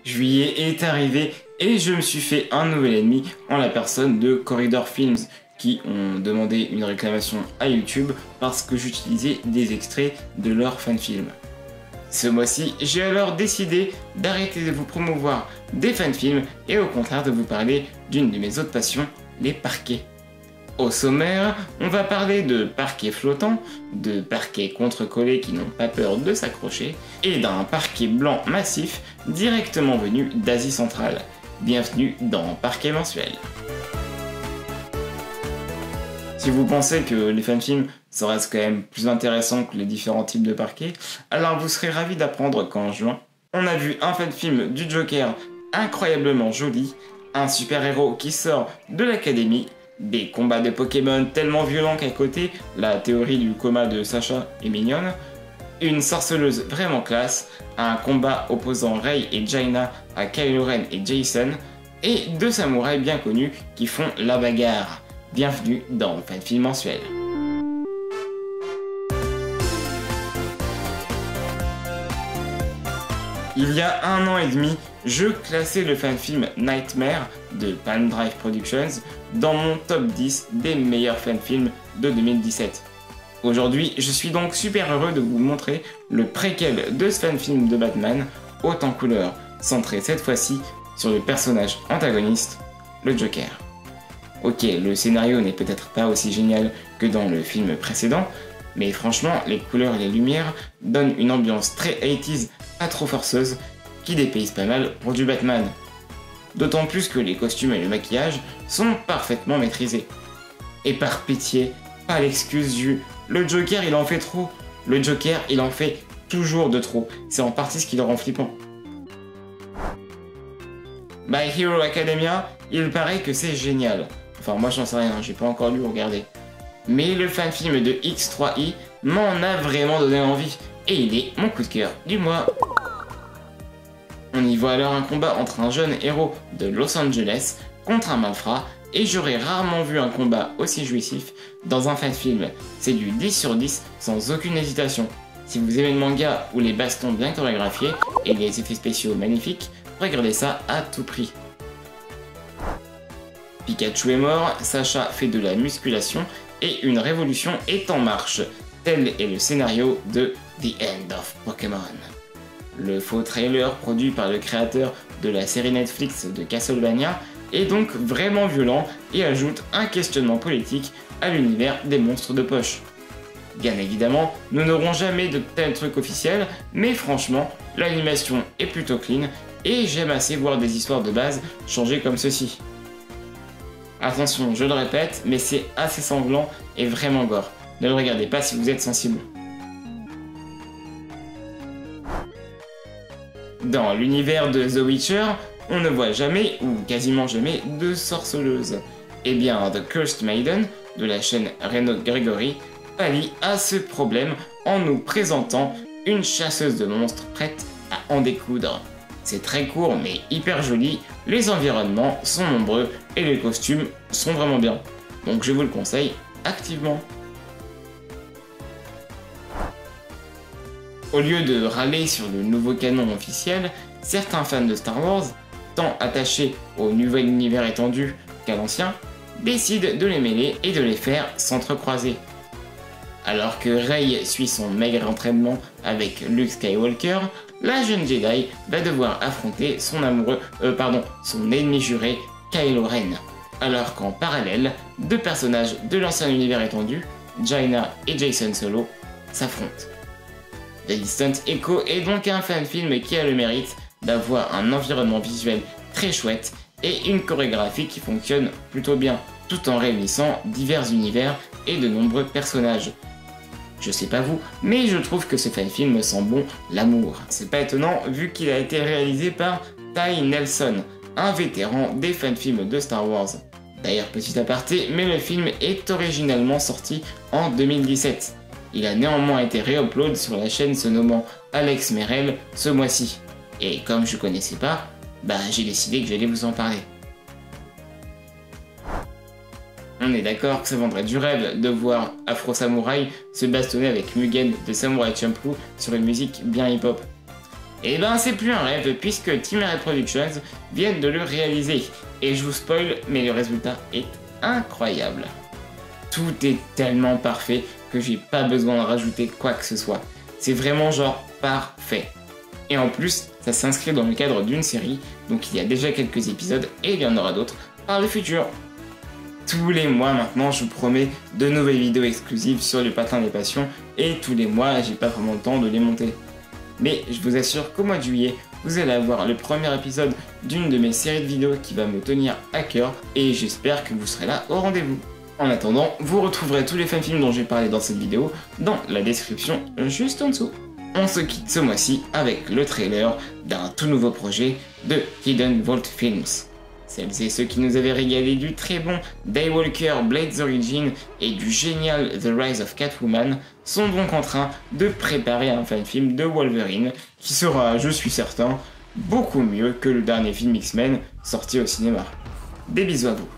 Juillet est arrivé et je me suis fait un nouvel ennemi en la personne de Corridor Films qui ont demandé une réclamation à YouTube parce que j'utilisais des extraits de leur fanfilm. Ce mois-ci, j'ai alors décidé d'arrêter de vous promouvoir des fanfilms et au contraire de vous parler d'une de mes autres passions, les parquets. Au sommaire, on va parler de parquets flottants, de parquets contre-collés qui n'ont pas peur de s'accrocher, et d'un parquet blanc massif directement venu d'Asie centrale. Bienvenue dans Parquet Mensuel. Si vous pensez que les fanfilms ça reste quand même plus intéressant que les différents types de parquets, alors vous serez ravis d'apprendre qu'en juin, on a vu un fanfilm du Joker incroyablement joli, un super-héros qui sort de l'académie, des combats de Pokémon tellement violents qu'à côté, la théorie du coma de Sacha est mignonne, une sorceleuse vraiment classe, un combat opposant Rey et Jaina à Kylo Ren et Jason, et deux samouraïs bien connus qui font la bagarre. Bienvenue dans Fanfilm Mensuel. Il y a 1 an et demi, je classais le fanfilm Nightmare de Palm Drive Productions dans mon top 10 des meilleurs fanfilms de 2017. Aujourd'hui, je suis donc super heureux de vous montrer le préquel de ce fanfilm de Batman, haut en couleur, centré cette fois-ci sur le personnage antagoniste, le Joker. Ok, le scénario n'est peut-être pas aussi génial que dans le film précédent, mais franchement, les couleurs et les lumières donnent une ambiance très 80s, pas trop forceuse, qui dépayse pas mal pour du Batman. D'autant plus que les costumes et le maquillage sont parfaitement maîtrisés. Et par pitié, pas l'excuse du « le Joker il en fait trop ». Le Joker il en fait toujours de trop, c'est en partie ce qui le rend flippant. My Hero Academia, il paraît que c'est génial. Enfin moi j'en sais rien, j'ai pas encore lu ou regardé. Mais le fanfilm de X3i m'en a vraiment donné envie, et il est mon coup de cœur du mois. On y voit alors un combat entre un jeune héros de Los Angeles contre un malfrat, et j'aurais rarement vu un combat aussi jouissif dans un fanfilm. C'est du 10 sur 10 sans aucune hésitation. Si vous aimez le manga ou les bastons bien chorégraphiés et les effets spéciaux magnifiques, regardez ça à tout prix. Pikachu est mort, Sacha fait de la musculation et une révolution est en marche. Tel est le scénario de The End of Pokémon. Le faux trailer produit par le créateur de la série Netflix de Castlevania est donc vraiment violent et ajoute un questionnement politique à l'univers des monstres de poche. Bien évidemment, nous n'aurons jamais de tels trucs officiels, mais franchement, l'animation est plutôt clean et j'aime assez voir des histoires de base changer comme ceci. Attention, je le répète, mais c'est assez sanglant et vraiment gore. Ne le regardez pas si vous êtes sensible. Dans l'univers de The Witcher, on ne voit jamais, ou quasiment jamais, de sorceleuse. Eh bien, The Cursed Maiden, de la chaîne Renaud Gregory, pallie à ce problème en nous présentant une chasseuse de monstres prête à en découdre. C'est très court mais hyper joli, les environnements sont nombreux et les costumes sont vraiment bien. Donc je vous le conseille activement. Au lieu de râler sur le nouveau canon officiel, certains fans de Star Wars, tant attachés au nouvel univers étendu qu'à l'ancien, décident de les mêler et de les faire s'entrecroiser. Alors que Rey suit son maigre entraînement avec Luke Skywalker, la jeune Jedi va devoir affronter son son ennemi juré, Kylo Ren. Alors qu'en parallèle, deux personnages de l'ancien univers étendu, Jaina et Jacen Solo, s'affrontent. The Distant Echo est donc un fanfilm qui a le mérite d'avoir un environnement visuel très chouette et une chorégraphie qui fonctionne plutôt bien, tout en réunissant divers univers et de nombreux personnages. Je sais pas vous, mais je trouve que ce fanfilm sent bon l'amour. C'est pas étonnant vu qu'il a été réalisé par Ty Nelson, un vétéran des fanfilms de Star Wars. D'ailleurs, petit aparté, mais le film est originalement sorti en 2017. Il a néanmoins été réupload sur la chaîne se nommant Alex Merel ce mois-ci. Et comme je connaissais pas, j'ai décidé que j'allais vous en parler. On est d'accord que ça vendrait du rêve de voir Afro Samurai se bastonner avec Mugen de Samurai Champloo sur une musique bien hip-hop. Et ben c'est plus un rêve puisque Team Red Productions viennent de le réaliser. Et je vous spoil, mais le résultat est incroyable. Tout est tellement parfait que j'ai pas besoin de rajouter quoi que ce soit. C'est vraiment genre parfait. Et en plus, ça s'inscrit dans le cadre d'une série, donc il y a déjà quelques épisodes et il y en aura d'autres par le futur. Tous les mois maintenant, je vous promets de nouvelles vidéos exclusives sur le patin des passions et tous les mois, j'ai pas vraiment le temps de les monter. Mais je vous assure qu'au mois de juillet, vous allez avoir le premier épisode d'une de mes séries de vidéos qui va me tenir à cœur et j'espère que vous serez là au rendez-vous. En attendant, vous retrouverez tous les fanfilms dont j'ai parlé dans cette vidéo dans la description juste en dessous. On se quitte ce mois-ci avec le trailer d'un tout nouveau projet de Hidden Vault Films. Celles et ceux qui nous avaient régalé du très bon Daywalker Blades Origin et du génial The Rise of Catwoman sont donc en train de préparer un fanfilm de Wolverine qui sera, je suis certain, beaucoup mieux que le dernier film X-Men sorti au cinéma. Des bisous à vous.